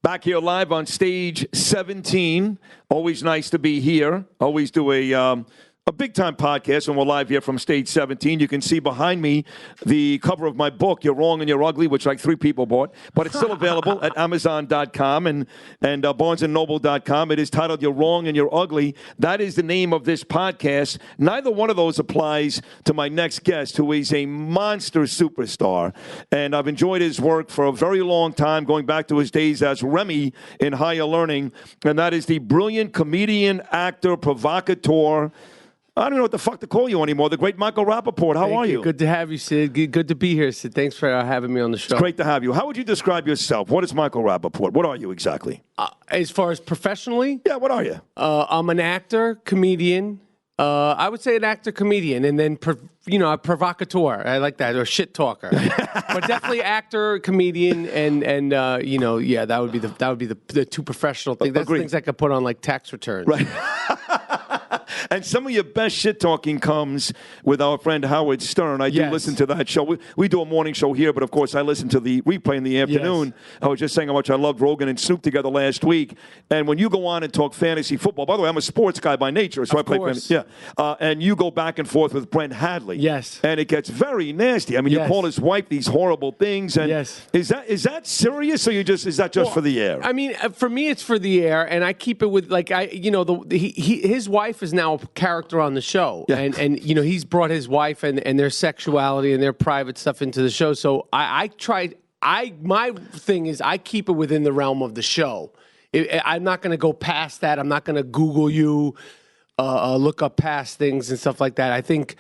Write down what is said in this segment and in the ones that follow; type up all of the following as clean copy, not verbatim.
Back here live on stage 17. Always nice to be here. Always do a big-time podcast when we're live here from stage 17. You can see behind me the cover of my book, You're Wrong and You're Ugly, which like 3 people bought. But it's still available at Amazon.com and BarnesandNoble.com. It is titled You're Wrong and You're Ugly. That is the name of this podcast. Neither one of those applies to my next guest, who is a monster superstar. And I've enjoyed his work for a very long time, going back to his days as Remy in Higher Learning. And that is the brilliant comedian, actor, provocateur. I don't know what the fuck to call you anymore. The great Michael Rapaport. How are you? Good to have you, Sid. Good to be here, Sid. Thanks for having me on the show. It's great to have you. How would you describe yourself? What is Michael Rapaport? What are you exactly? As far as professionally? Yeah, what are you? I'm an actor, comedian. I would say an actor, comedian, and then, a provocateur. I like that, or shit talker. But definitely actor, comedian, and that would be the two professional things. That's things I could put on like tax returns. Right. And some of your best shit-talking comes with our friend Howard Stern. I do listen to that show. We do a morning show here, but, of course, I listen to the replay in the afternoon. Yes. I was just saying how much I loved Rogan and Snoop together last week. And when you go on and talk fantasy football, by the way, I'm a sports guy by nature, so I play fantasy. Yeah. And you go back and forth with Brent Hadley. Yes. And it gets very nasty. I mean, you call his wife these horrible things. And is that serious, or is that just for the air? I mean, for me, it's for the air, and I keep it with, his wife is now a character on the show, and he's brought his wife and their sexuality and their private stuff into the show. So my thing is I keep it within the realm of the show. I'm not going to go past that. I'm not going to Google you, look up past things and stuff like that. I think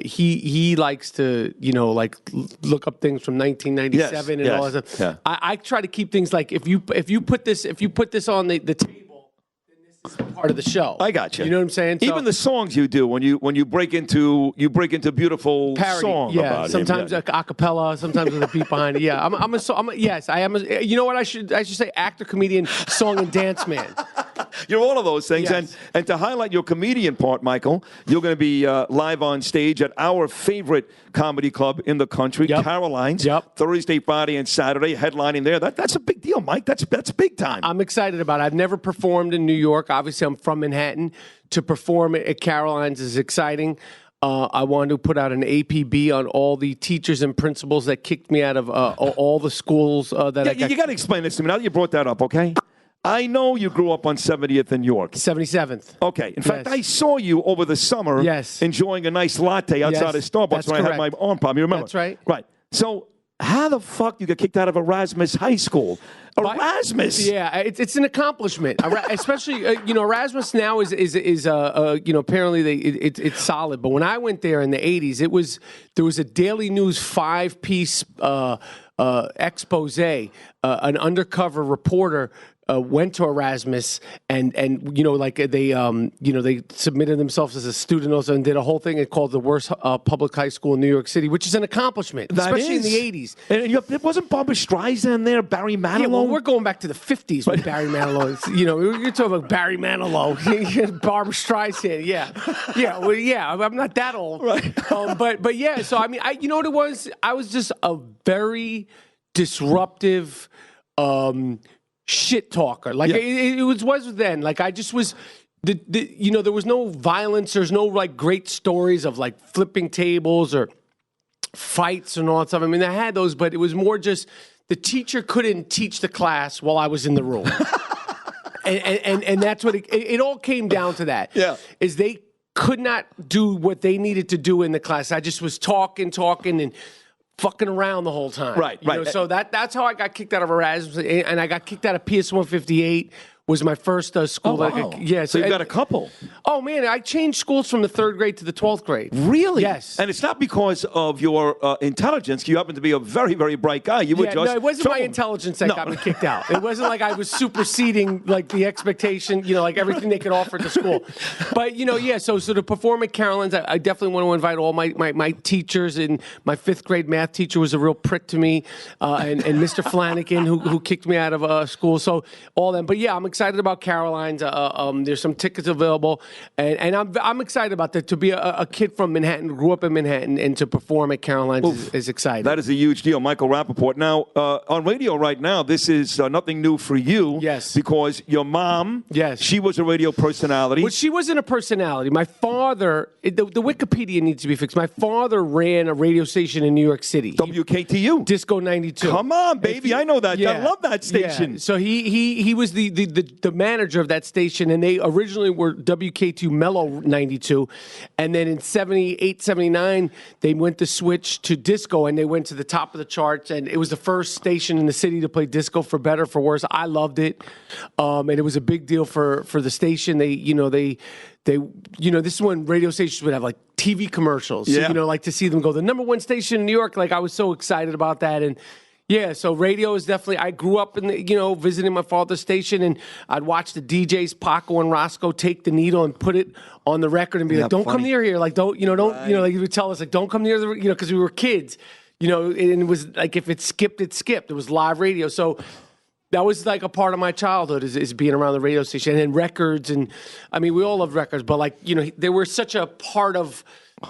he likes to look up things from 1997 and all that stuff. Yeah. I try to keep things like if you put this on the table, part of the show. I got you. You know what I'm saying? So, even the songs you do when you break into beautiful parody, song about sometimes him. a cappella, sometimes with a beat behind it. Yeah, I am. You know what? I should say actor, comedian, song and dance man. You're all of those things. Yes. And to highlight your comedian part, Michael, you're going to be live on stage at our favorite comedy club in the country, Caroline's, Thursday, Friday, and Saturday, headlining there. That's a big deal, Mike. That's big time. I'm excited about it. I've never performed in New York. Obviously, I'm from Manhattan. To perform at Caroline's is exciting. I wanted to put out an APB on all the teachers and principals that kicked me out of all the schools that you got to explain this to me now that you brought that up, okay? I know you grew up on 70th and York. 77th. Okay. In fact, I saw you over the summer enjoying a nice latte outside of Starbucks when I had my arm problem. You remember? That's right. Right. So how the fuck you got kicked out of Erasmus High School? Erasmus. Yeah, it's an accomplishment. Especially, Erasmus now is apparently it's solid. But when I went there in the 80s, there was a Daily News 5-piece expose. An undercover reporter went to Erasmus and they submitted themselves as a student also and did a whole thing called the worst public high school in New York City, which is an accomplishment, especially in the 80s. And it wasn't Barbra Streisand there, Barry Manilow? Yeah, well, we're going back to the 50s with Barry Manilow. You're talking about Barry Manilow, Barbra Streisand, I'm not that old. Right. But yeah, so I mean, you know what it was? I was just a very disruptive shit talker. Like it was then. Like I just was there was no violence, there's no like great stories of like flipping tables or fights and all that stuff. I mean, I had those, but it was more just the teacher couldn't teach the class while I was in the room. and that's what it all came down to that. Yeah. Is they could not do what they needed to do in the class. I just was talking and fucking around the whole time. Right. So that's how I got kicked out of Erasmus, and I got kicked out of PS 158. Was my first school. Oh, wow. So you got a couple. Oh, man, I changed schools from the 3rd grade to the 12th grade. Really? Yes. And it's not because of your intelligence. You happen to be a very, very bright guy. You were just... No, it wasn't my intelligence that got me kicked out. It wasn't like I was superseding like the expectation, like everything they could offer at the school. But, so to perform at Caroline's, I definitely want to invite all my teachers. And my 5th grade math teacher was a real prick to me. And Mr. Flanagan, who kicked me out of school. So all them. But, yeah, I'm excited about Caroline's. There's some tickets available, and I'm excited about that. To be a kid from Manhattan, grew up in Manhattan, and to perform at Caroline's is exciting. That is a huge deal. Michael Rapaport. Now, on radio right now, this is nothing new for you. Yes. Because your mom, yes, she was a radio personality. Well, she wasn't a personality. My father, the Wikipedia needs to be fixed. My father ran a radio station in New York City. WKTU. Disco 92. Come on, baby. I know that. Yeah. I love that station. Yeah. So he was the manager of that station, and they originally were WK2 Mellow 92, and then in 78, 79, they went to switch to disco, and they went to the top of the charts, and it was the first station in the city to play disco, for better, for worse. I loved it, and it was a big deal for the station. They this is when radio stations would have like TV commercials. Yeah. So, like to see them go, the number one station in New York. Like I was so excited about that. And yeah, so radio is definitely, I grew up in visiting my father's station, and I'd watch the DJs, Paco and Roscoe, take the needle and put it on the record and be like, don't come near here. Like, don't, like he would tell us, like, don't come near the, because we were kids, and it was like, if it skipped, it skipped. It was live radio. So that was like a part of my childhood is being around the radio station, and then records. And I mean, we all love records, but like, they were such a part of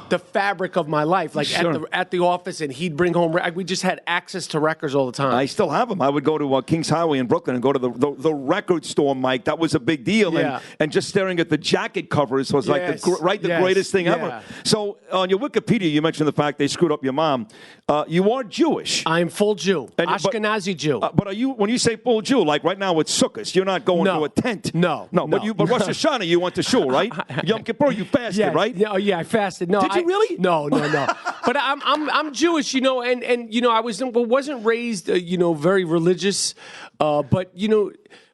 the fabric of my life, like sure. at the office, and he'd bring home. We just had access to records all the time. I still have them. I would go to Kings Highway in Brooklyn and go to the record store, Mike. That was a big deal, yeah. and just staring at the jacket covers was like the greatest thing ever. So on your Wikipedia, you mentioned the fact they screwed up your mom. You are Jewish. I'm full Jew, Ashkenazi Jew. But are you, when you say full Jew, like right now it's Sukkot, you're not going to a tent? No. But Rosh Hashanah, you went to shul, right? Yom Kippur, you fasted, right? Yeah, I fasted. No, did you really? No. But I'm Jewish, and I wasn't raised, very religious, but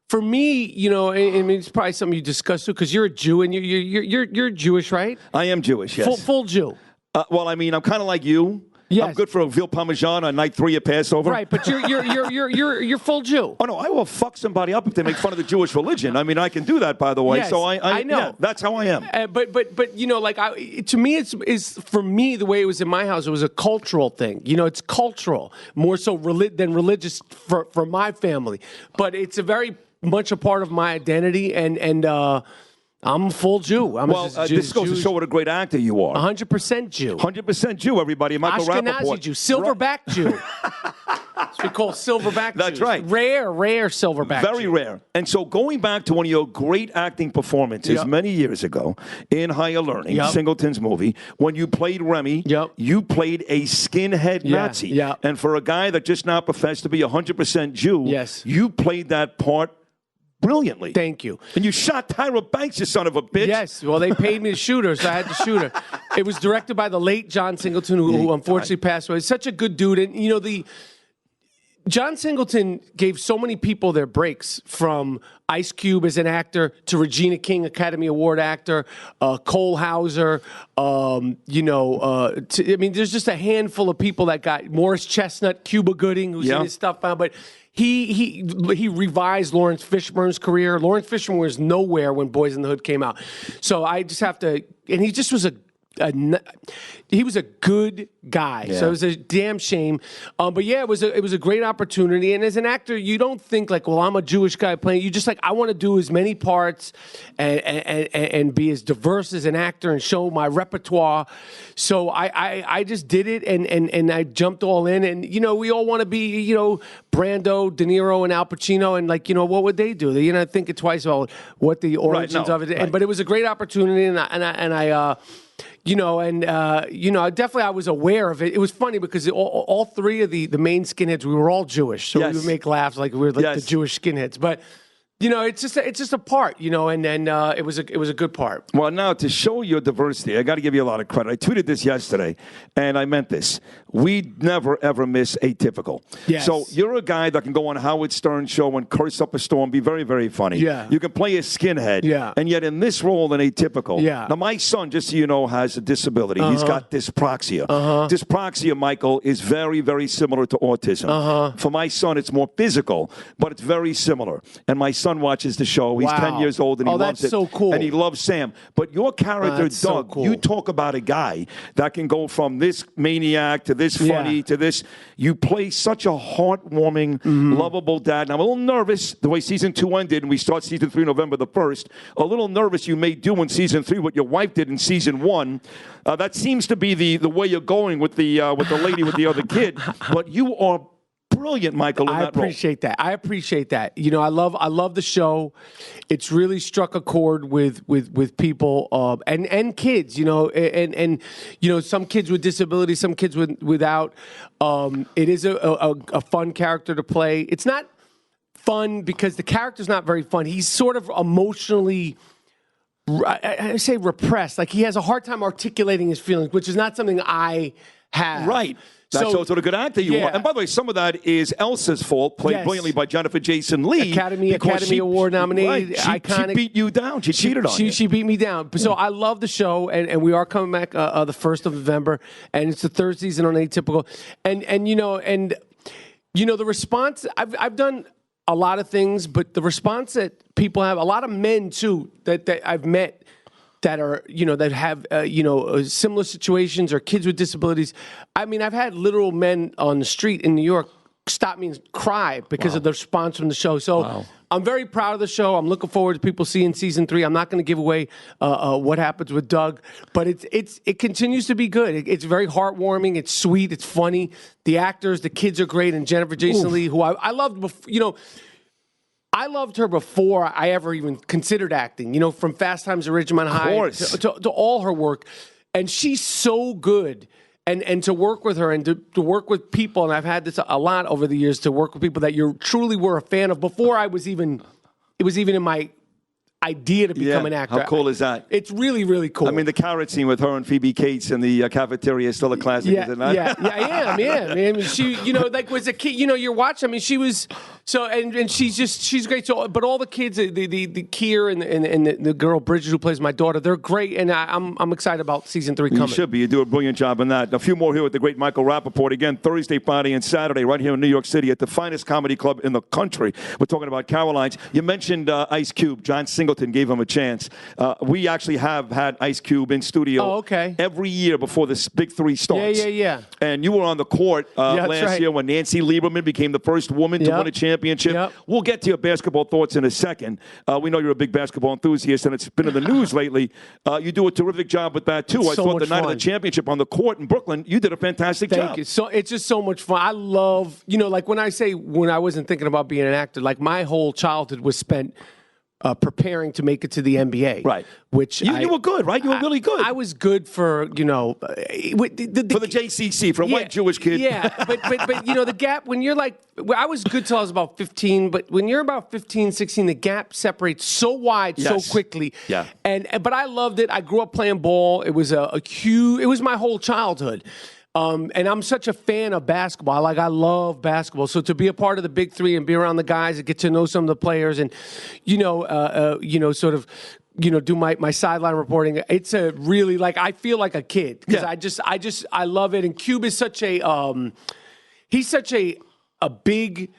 for me, and it's probably something you discussed too, because you're a Jew and you're Jewish, right? I am Jewish, yes. Full Jew. Well, I mean, I'm kind of like you. Yes. I'm good for a veal parmesan on night 3 at Passover. Right, but you're full Jew. Oh no, I will fuck somebody up if they make fun of the Jewish religion. I mean, I can do that, by the way. Yes, so I know. Yeah, that's how I am. But to me, it's for me the way it was in my house. It was a cultural thing. It's cultural more so than religious for my family. But it's a very much a part of my identity, and I'm a full Jew. This goes to show what a great actor you are. 100% Jew. 100% Jew, everybody. Michael Ashkenazi Rapaport. Jew. Silverback Jew. That's what we call silverback That's Jews. right. Rare silverback Very Jew. rare. And so going back to one of your great acting performances many years ago in Higher Learning, Singleton's movie, when you played Remy, you played a skinhead Nazi. Yeah. And for a guy that just now professed to be 100% Jew, you played that part brilliantly. Thank you. And you shot Tyra Banks, you son of a bitch. Yes. Well, they paid me to shoot her, so I had to shoot her. It was directed by the late John Singleton, who unfortunately passed away. He's such a good dude. And, John Singleton gave so many people their breaks, from Ice Cube as an actor to Regina King, Academy Award actor, Cole Hauser. There's just a handful of people that got Morris Chestnut, Cuba Gooding, who's in his stuff now, but he revised Lawrence Fishburne's career. Lawrence Fishburne was nowhere when Boys in the Hood came out. So I just have to, and he just was he was a good guy, so it was a damn shame. But yeah, it was a great opportunity. And as an actor, you don't think like, well, I'm a Jewish guy playing. You just like, I want to do as many parts and be as diverse as an actor and show my repertoire. So I just did it and I jumped all in. And we all want to be Brando, De Niro, and Al Pacino. And like what would they do? They think twice about what the origins of it. But it was a great opportunity, definitely I was aware of it. It was funny because all 3 of the main skinheads, we were all Jewish, so we would make laughs like we were like the Jewish skinheads. But it's just a part, and then it was a good part. Well, now to show your diversity, I got to give you a lot of credit. I tweeted this yesterday, and I meant this. We never, ever miss Atypical. Yes. So you're a guy that can go on Howard Stern's show and curse up a storm, be very, very funny. Yeah. You can play a skinhead. Yeah. And yet in this role, in Atypical. Yeah. Now, my son, just so you know, has a disability. He's got dyspraxia. Dyspraxia, Michael, is very, very similar to autism. For my son, it's more physical, but it's very similar. And my son son watches the show. He's 10 years old, and he loves it. That's so cool. And he loves Sam. But your character, Doug, so cool. you talk about a guy that can go from this maniac to this funny to this. You play such a heartwarming, lovable dad. And I'm a little nervous the way season 2 ended, and we start season 3 November the 1st. A little nervous you may do in season 3 what your wife did in season 1. That seems to be the way you're going with the lady with the other kid. But you are brilliant, Michael, in that role. I appreciate that. You know, I love the show. It's really struck a chord with people and kids. You know, and you know, some kids with disabilities, some kids without. It is a fun character to play. It's not fun because the character's not very fun. He's sort of emotionally, I say repressed. Like he has a hard time articulating his feelings, which is not something I have. Right. That shows what a good actor you are. And by the way, some of that is Elsa's fault, played brilliantly by Jennifer Jason Leigh. Academy Award nominated, iconic. She beat you down. She cheated on you. She beat me down. So I love the show, and we are coming back the 1st of November, and it's the third season on Atypical. And you know, the response, I've done a lot of things, but the response that people have, a lot of men too, that I've met, that are, you know, that have, similar situations or kids with disabilities. I mean, I've had literal men on the street in New York stop me and cry because of the response from the show. So I'm very proud of the show. I'm looking forward to people seeing season 3. I'm not going to give away what happens with Doug, but it continues to be good. It's very heartwarming. It's sweet. It's funny. The actors, the kids are great. And Jennifer Jason Leigh, who I loved before, you know, I loved her before I ever even considered acting, you know, from Fast Times at Ridgemont High to all her work. And she's so good. And to work with her and to work with people, and I've had this a lot over the years, to work with people that you truly were a fan of before it was even in my idea to become an actor. How cool is that? It's really, really cool. I mean, the carrot scene with her and Phoebe Cates in the cafeteria is still a classic, is it not? Yeah, I mean, she, you know, like was a kid, you know, you're watching, I mean, she was, so, and she's great. So, but all the kids, the Kier and the girl Bridget who plays my daughter, they're great, and I'm excited about season 3 coming. You should be. You do a brilliant job in that. A few more here with the great Michael Rapaport. Again, Thursday, Friday, and Saturday, right here in New York City at the finest comedy club in the country. We're talking about Caroline's. You mentioned Ice Cube. John Singleton gave him a chance. We actually have had Ice Cube in studio every year before this Big 3 starts. Yeah. And you were on the court last year when Nancy Lieberman became the first woman to win a championship. We'll get to your basketball thoughts in a second. We know you're a big basketball enthusiast, and it's been in the news lately. You do a terrific job with that, too. I thought the night of the championship on the court in Brooklyn, you did a fantastic job. Thank you. So it's just so much fun. I love, you know, like when I wasn't thinking about being an actor, like my whole childhood was spent preparing to make it to the NBA. Right. Which you were good, right? You were really good. I was good for, you know... for the JCC, for a white Jewish kid. Yeah, but you know, the gap, when you're like... I was good till I was about 15, but when you're about 15, 16, the gap separates so wide so quickly. Yeah. But I loved it. I grew up playing ball. It was a huge... It was my whole childhood. And I'm such a fan of basketball. I love basketball. So to be a part of the Big 3 and be around the guys and get to know some of the players and, sort of, do my sideline reporting. It's a really, like, I feel like a kid because I love it. And Cube is such a, he's such a big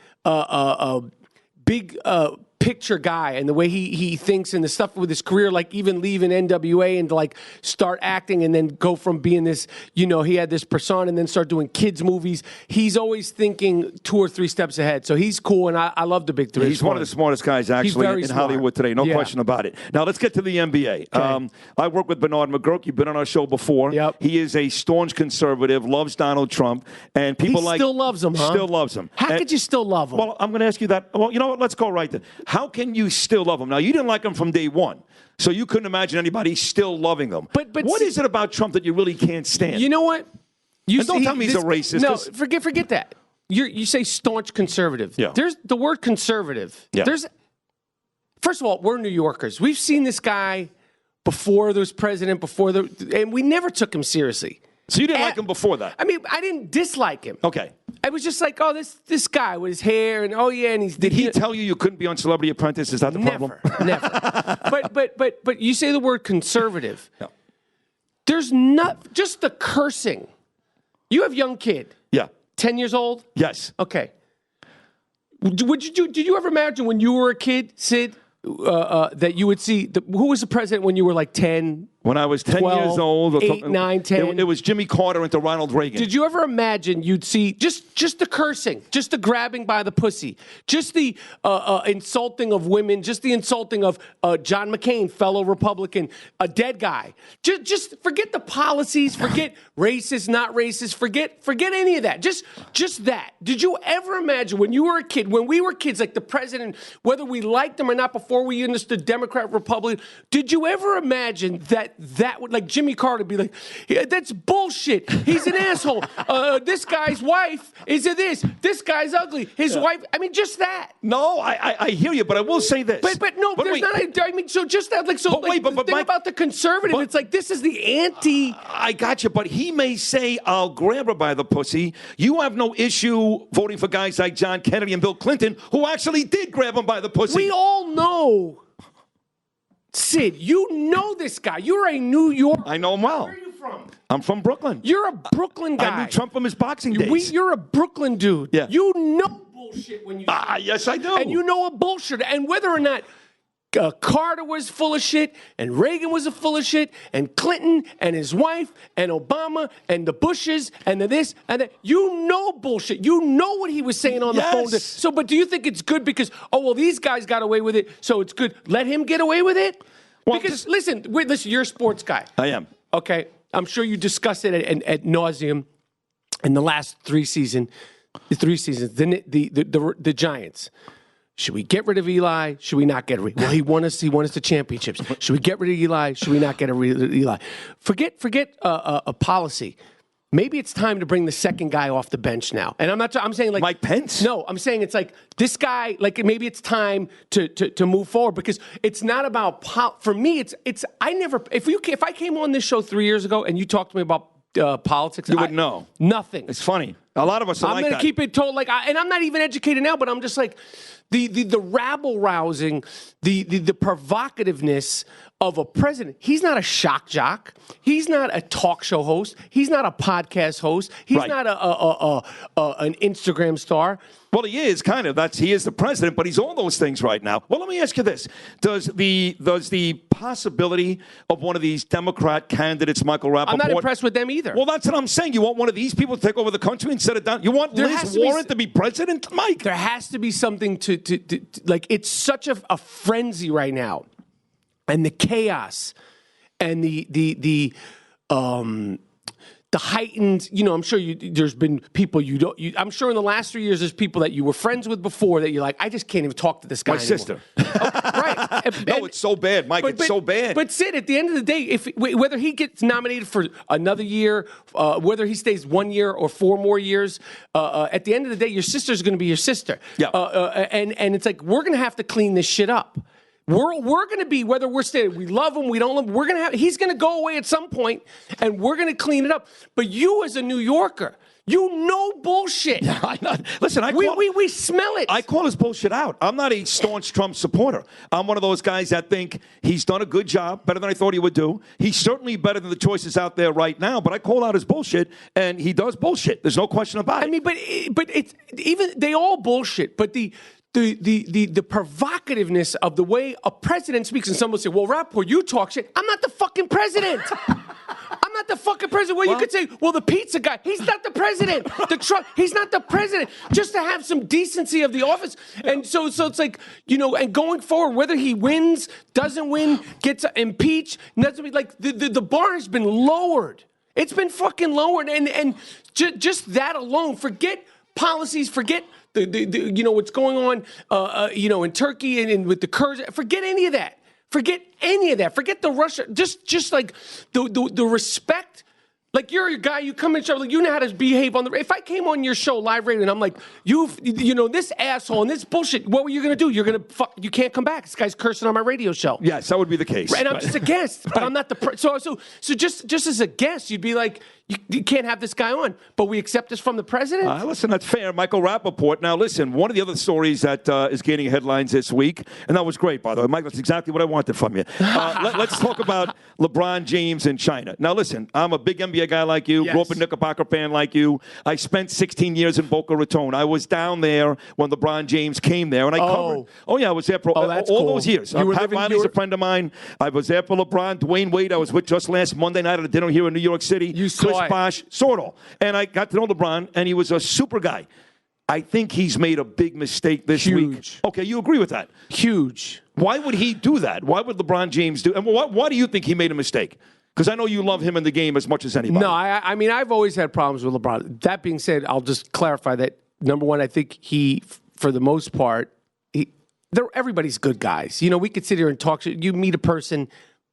picture guy, and the way he thinks and the stuff with his career, like even leaving NWA and to like start acting and then go from being this, you know, he had this persona and then start doing kids movies. He's always thinking 2 or 3 steps ahead. So he's cool, and I love the Big 3. He's one of the smartest guys actually in Hollywood today. No question about it. Now let's get to the NBA. Okay. I work with Bernard McGurk. You've been on our show before. Yep. He is a staunch conservative, loves Donald Trump, and people still loves him, huh? Still loves him. How could you still love him? Well, I'm going to ask you that. Well, you know what? Let's go right there. How can you still love him? Now, you didn't like him from day one, so you couldn't imagine anybody still loving him. But what is it about Trump that you really can't stand? You know what? Don't tell me he's a racist. No, forget that. You say staunch conservative. Yeah. There's the word conservative. Yeah. First of all, we're New Yorkers. We've seen this guy before there was president, and we never took him seriously. So you didn't like him before that? I mean, I didn't dislike him. Okay. I was just like, oh, this guy with his hair, and and he's... Did he tell you couldn't be on Celebrity Apprentice? Is that the problem? Never. But you say the word conservative. Yeah. There's just the cursing. You have young kid. Yeah. 10 years old? Yes. Okay. Did you ever imagine when you were a kid, Sid, that you would see who was the president when you were like 10? When I was 10 12, years old. 8, 9, 10. It was Jimmy Carter into Ronald Reagan. Did you ever imagine you'd see just the cursing, just the grabbing by the pussy, just the insulting of women, just the insulting of John McCain, fellow Republican, a dead guy. Just forget the policies, forget racist, not racist, forget any of that. Just that. Did you ever imagine when you were a kid, when we were kids, like the president, whether we liked him or not before we understood Democrat, Republican, did you ever imagine that would, like Jimmy Carter be like, yeah, that's bullshit. He's an asshole. This guy's wife is this guy's ugly. His wife, I mean, just that. No, I hear you, but I will say this. But no, there's wait. not, I mean, so just that, like, so But wait, like, but the thing Mike- about the conservative, it's like, this is the anti. I got you, but he may say, I'll grab her by the pussy. You have no issue voting for guys like John Kennedy and Bill Clinton, who actually did grab him by the pussy. We all know. Sid, you know this guy. You're a New Yorker. I know him well. Where are you from? I'm from Brooklyn. You're a Brooklyn guy. I knew Trump from his boxing days. You're a Brooklyn dude. Yeah. You know bullshit when you see it. Yes, I do. And you know a bullshit. And whether or not Carter was full of shit, and Reagan was full of shit, and Clinton and his wife, and Obama, and the Bushes, and the this, and that, you know bullshit. You know what he was saying on the phone. So, but do you think it's good because, these guys got away with it, so it's good. Let him get away with it? Well, because, listen, you're a sports guy. I am. Okay? I'm sure you discussed it at nauseum in the last 3 seasons, the Giants. Should we get rid of Eli? Should we not get rid of Eli? Well, he won us the championships. Should we get rid of Eli? Should we not get rid of Eli? Forget a policy. Maybe it's time to bring the second guy off the bench now. And I'm saying like Mike Pence? No, I'm saying it's like this guy, like maybe it's time to move forward because it's not about for me, if I came on this show 3 years ago and you talked to me about politics, you wouldn't know. Nothing. It's funny. A lot of us are I'm like going that. to keep it told and I'm not even educated now, but I'm just like the rabble rousing, the provocativeness of a president. He's not a shock jock. He's not a talk show host. He's not a podcast host. He's not an Instagram star. Well, he is kind of. He is the president, but he's all those things right now. Well, let me ask you this: Does the possibility of one of these Democrat candidates, Michael Rapaport? I'm not impressed with them either. Well, that's what I'm saying. You want one of these people to take over the country and set it down? You want Liz Warren to be president, Mike? There has to be something to like. It's such a frenzy right now, and the chaos, and the heightened, I'm sure there's been people I'm sure in the last 3 years there's people that you were friends with before that you're like, I just can't even talk to this guy anymore. Sister. Right. No, it's so bad, Mike. It's so bad. But Sid, at the end of the day, whether he gets nominated for another year, whether he stays 1 year or 4 more years, at the end of the day, your sister's going to be your sister. Yeah. And it's like, we're going to have to clean this shit up. We're going to be, whether we're staying, we love him, we don't love him, he's going to go away at some point, and we're going to clean it up. But you as a New Yorker, you know bullshit. Listen, we smell it. I call his bullshit out. I'm not a staunch Trump supporter. I'm one of those guys that think he's done a good job, better than I thought he would do. He's certainly better than the choices out there right now, but I call out his bullshit, and he does bullshit. There's no question about it. I mean, but it's even, they all bullshit, but the provocativeness of the way a president speaks, and someone will say, well, Rapaport, you talk shit. I'm not the fucking president. I'm not the fucking president. Well, you could say, well, the pizza guy, he's not the president. The truck, he's not the president. Just to have some decency of the office. And so it's like, and going forward, whether he wins, doesn't win, gets impeached, doesn't be like, the bar has been lowered. It's been fucking lowered. And just that alone, forget policies, forget what's going on, in Turkey and with the Kurds. Forget any of that. Forget any of that. Forget the Russia. Just like the respect. Like, you're a guy, you come in show, like, you know how to behave on the. If I came on your show, live radio, and I'm like, this asshole and this bullshit, what were you going to do? You're going to you can't come back. This guy's cursing on my radio show. Yes, that would be the case. And I'm just a guest, but I'm not the. So just as a guest, you'd be like, You can't have this guy on. But we accept this from the president? Listen, that's fair. Michael Rapaport. Now, listen, one of the other stories that is gaining headlines this week, and that was great, by the way. Mike, that's exactly what I wanted from you. Let's talk about LeBron James in China. Now, listen, I'm a big NBA guy like you, grew up a Knickerbocker fan like you. I spent 16 years in Boca Raton. I was down there when LeBron James came there, and I covered. Oh, yeah, I was there for all those years. Pat Riley's a friend of mine. I was there for LeBron. Dwayne Wade, I was with just last Monday night at a dinner here in New York City. You saw Chris Bosh, saw it all. And I got to know LeBron, and he was a super guy. I think he's made a big mistake this week. Okay, you agree with that? Huge. Why would he do that? Why would LeBron James do? And why do you think he made a mistake? Because I know you love him in the game as much as anybody. No, I mean, I've always had problems with LeBron. That being said, I'll just clarify that, number one, I think he, for the most part, everybody's good guys. You know, we could sit here and talk. You meet a person,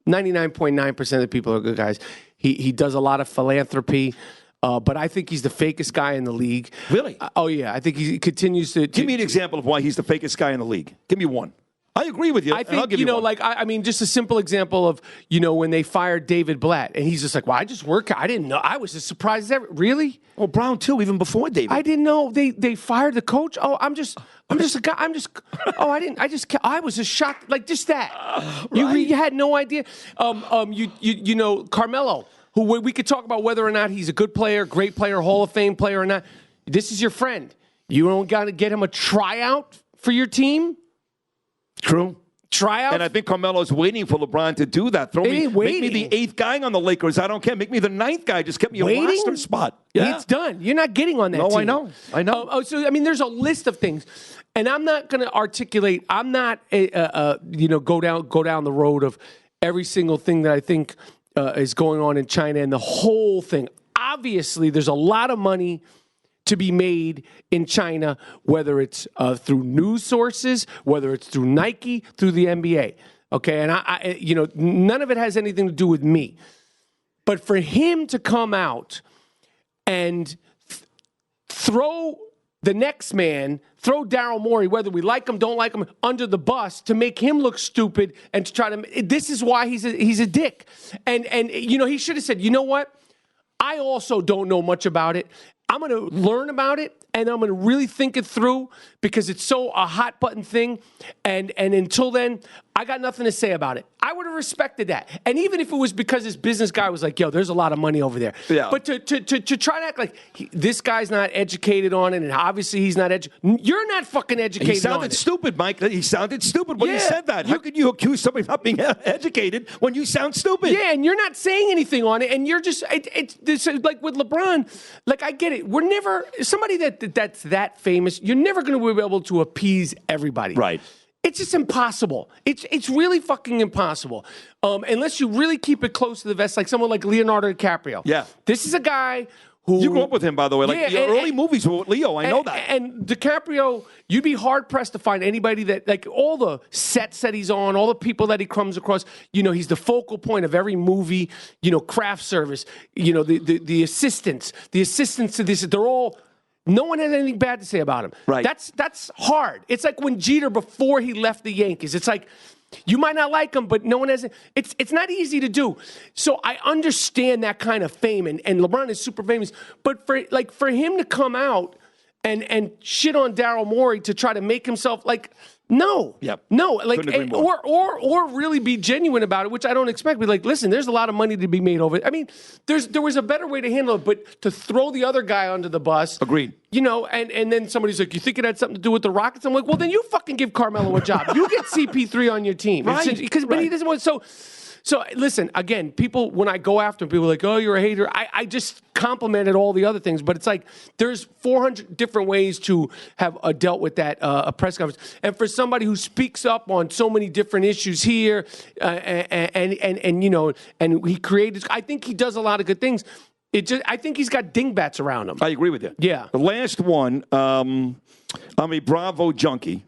99.9% of the people are good guys. He does a lot of philanthropy. But I think he's the fakest guy in the league. Really? Oh, yeah. I think he continues to... Give me an example of why he's the fakest guy in the league. Give me one. I agree with you. I think, you know, one. Like, I mean, just a simple example of, you know, when they fired David Blatt, and he's just like, well, I just work. I didn't know. I was as surprised as ever. Really? Well, Brown, too, even before David. I didn't know they fired the coach. Oh, I'm just a guy. I was just shocked. Like, just that. Right? You had no idea. You know, Carmelo, who we could talk about whether or not he's a good player, great player, Hall of Fame player or not. This is your friend. You don't got to get him a tryout for your team? True. Tryout? And I think Carmelo's waiting for LeBron to do that. Make me the 8th guy on the Lakers. I don't care. Make me the 9th guy. Just get me a roster spot. Yeah. It's done. You're not getting on that team. No, I know. So, I mean, there's a list of things. And I'm not going to articulate. I'm not, go down the road of every single thing that I think is going on in China and the whole thing. Obviously, there's a lot of money to be made in China, whether it's through news sources, whether it's through Nike, through the NBA. Okay, and I none of it has anything to do with me. But for him to come out and throw the next man, throw Daryl Morey, whether we like him, don't like him, under the bus to make him look stupid and to try to, this is why he's a dick. And he should have said, you know what? I also don't know much about it. I'm going to learn about it, and I'm going to really think it through because it's so a hot button thing. And until then, I got nothing to say about it. I would have respected that. And even if it was because this business guy was like, yo, there's a lot of money over there. Yeah. But to try to act like this guy's not educated on it, and obviously he's not educated. You're not fucking educated on it. He sounded stupid, Mike. He sounded stupid when he said that. How could you accuse somebody of not being educated when you sound stupid? Yeah, and you're not saying anything on it, and you're just, it's like with LeBron, like I get it. We're never, somebody that's that famous, you're never going to be able to appease everybody. Right. It's just impossible. It's really fucking impossible. Unless you really keep it close to the vest, like someone like Leonardo DiCaprio. Yeah. This is a guy who... You grew up with him, by the way. Like your early movies were with Leo. I know that. And DiCaprio, you'd be hard-pressed to find anybody that... Like, all the sets that he's on, all the people that he comes across, he's the focal point of every movie, craft service, the assistants to this, they're all... No one has anything bad to say about him. Right. That's hard. It's like when Jeter, before he left the Yankees, it's like, you might not like him, but no one has it. It's not easy to do. So I understand that kind of fame, and LeBron is super famous. But for him to come out and shit on Daryl Morey to try to make himself like... No. Yep. No. Like, or really be genuine about it, which I don't expect. Be like, listen, there's a lot of money to be made over it. I mean, there was a better way to handle it, but to throw the other guy under the bus. Agreed. And then somebody's like, you think it had something to do with the Rockets? I'm like, well, then you fucking give Carmelo a job. You get CP3 on your team. Right. But he doesn't want So listen, again, people, when I go after him, people are like, oh, you're a hater. I just complimented all the other things, but it's like there's 400 different ways to have dealt with that a press conference. And for somebody who speaks up on so many different issues here, and he created, I think he does a lot of good things. I think he's got dingbats around him. I agree with you. Yeah. The last one, I'm a Bravo junkie.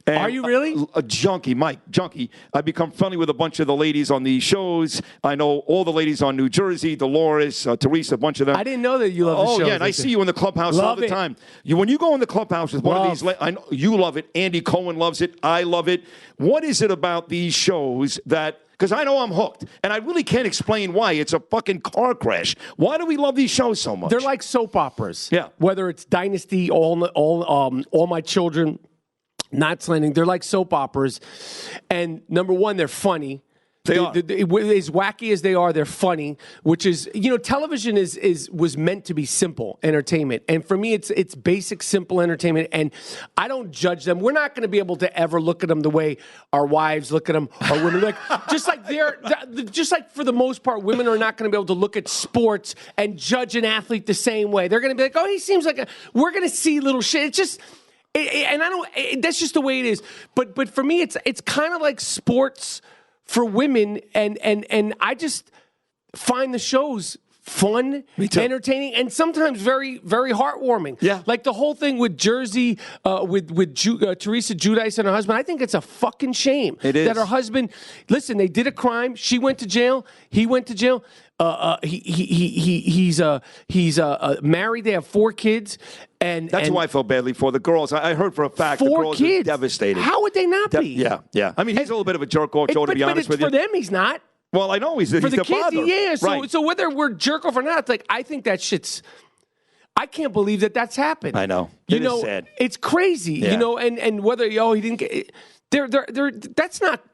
And Are you really? A junkie, Mike, junkie. I become friendly with a bunch of the ladies on these shows. I know all the ladies on New Jersey, Dolores, Teresa, a bunch of them. I didn't know that you love the shows. Oh, yeah, and I see you in the clubhouse all the time. When you go in the clubhouse with one of these, I know you love it. Andy Cohen loves it. I love it. What is it about these shows that... Because I know I'm hooked, and I really can't explain why. It's a fucking car crash. Why do we love these shows so much? They're like soap operas. Yeah. Whether it's Dynasty, All My Children, Not Slandering, they're like soap operas. And number one, they're funny. They are. As wacky as they are, they're funny, which is, television was meant to be simple entertainment. And for me, it's basic, simple entertainment. And I don't judge them. We're not going to be able to ever look at them the way our wives look at them, or women. Just like for the most part, women are not going to be able to look at sports and judge an athlete the same way. They're going to be like, oh, he seems like we're going to see little shit. It's just... And I don't... That's just the way it is. But for me, it's kind of like sports for women, and I just find the shows fun, entertaining, and sometimes very, very heartwarming. Yeah. Like the whole thing with Jersey, with Teresa Giudice and her husband. I think it's a fucking shame. It is. That her husband, listen, they did a crime. She went to jail. He went to jail. He's married. They have 4 kids. That's who I felt badly for. The girls, I heard for a fact, 4 the girls kids. were devastated. How would they not be? Yeah. I mean, he's a little bit of a jerk off, Joe, to be honest with you. For them, he's not. Well, I know he's the kids, father. Yeah. Right. So whether we're jerk off or not, it's like, I think that shit's... I can't believe that that's happened. I know. It is sad. It's crazy. Yeah. And whether he didn't get... That's not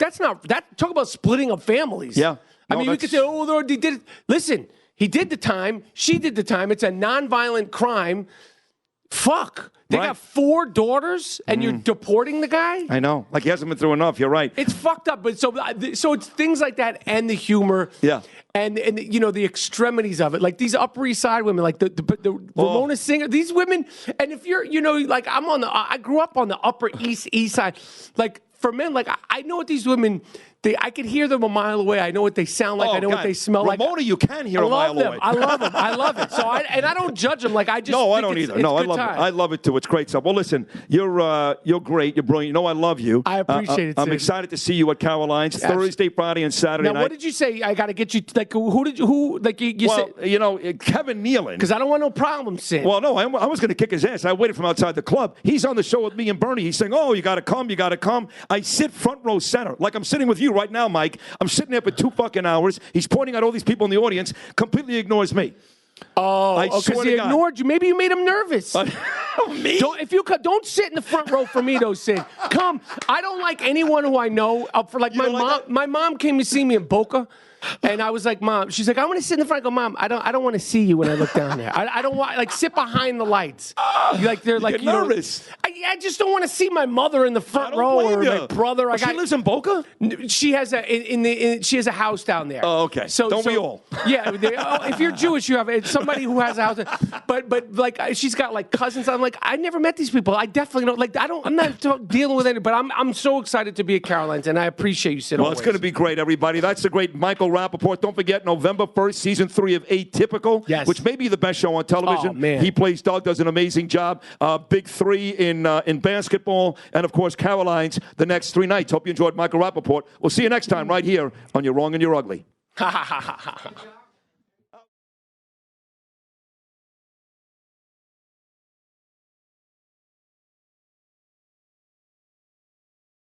talk about splitting up families. Yeah. I mean, we could say, oh, Lord, he did it. Listen, he did the time. She did the time. It's a nonviolent crime. Fuck. They got 4 daughters, and you're deporting the guy? I know. Like, he hasn't been through enough. You're right. It's fucked up. But so it's things like that, and the humor. Yeah. And the extremities of it. Like these Upper East Side women, like the Ramona Singer, these women. And if you're, like I grew up on the Upper East Side. Like for men, like I know what these women, I could hear them a mile away. I know what they sound like. I know what they smell like. Ramona, you can hear a mile away. I love them. I love it. So I don't judge them. Like I just I don't either. No, I love it. I love it too. It's great stuff. Well, listen, you're great. You're brilliant. You know I love you. I appreciate it. I'm excited to see you at Caroline's Thursday, Friday, and Saturday night. What did you say? I got to get you. Like who? Like you said? Kevin Nealon. Because I don't want no problems, Sid. Well, no, I was going to kick his ass. I waited from outside the club. He's on the show with me and Bernie. He's saying, "Oh, you got to come. You got to come." I sit front row center, like I'm sitting with you right now, Mike. I'm sitting there for 2 fucking hours. He's pointing at all these people in the audience. Completely ignores me. Oh, because he ignored you. Maybe you made him nervous. Me? Don't sit in the front row for me, though, Sid. Come. I don't like anyone who I know. My mom came to see me in Boca. And I was like, Mom, she's like, I want to sit in the front. I go, Mom, I don't want to see you when I look down there. I don't want, sit behind the lights. Like they're like, nervous. I just don't want to see my mother in the front row or my brother. She lives in Boca? She has she has a house down there. Oh, okay. So we all? Yeah. If you're Jewish, you have somebody who has a house. But like she's got like cousins. I'm like, I never met these people. I definitely don't. Like I'm not dealing with any. But I'm so excited to be at Caroline's, and I appreciate you, Sid. Well, it's going to be great, everybody. That's the great Michael Rapaport. Don't forget, November 1st, season 3 of Atypical, which may be the best show on television. Oh, man. He plays Doug, does an amazing job. Big 3 in basketball, and of course, Caroline's the next 3 nights. Hope you enjoyed Michael Rapaport. We'll see you next time right here on You're Wrong and You're Ugly.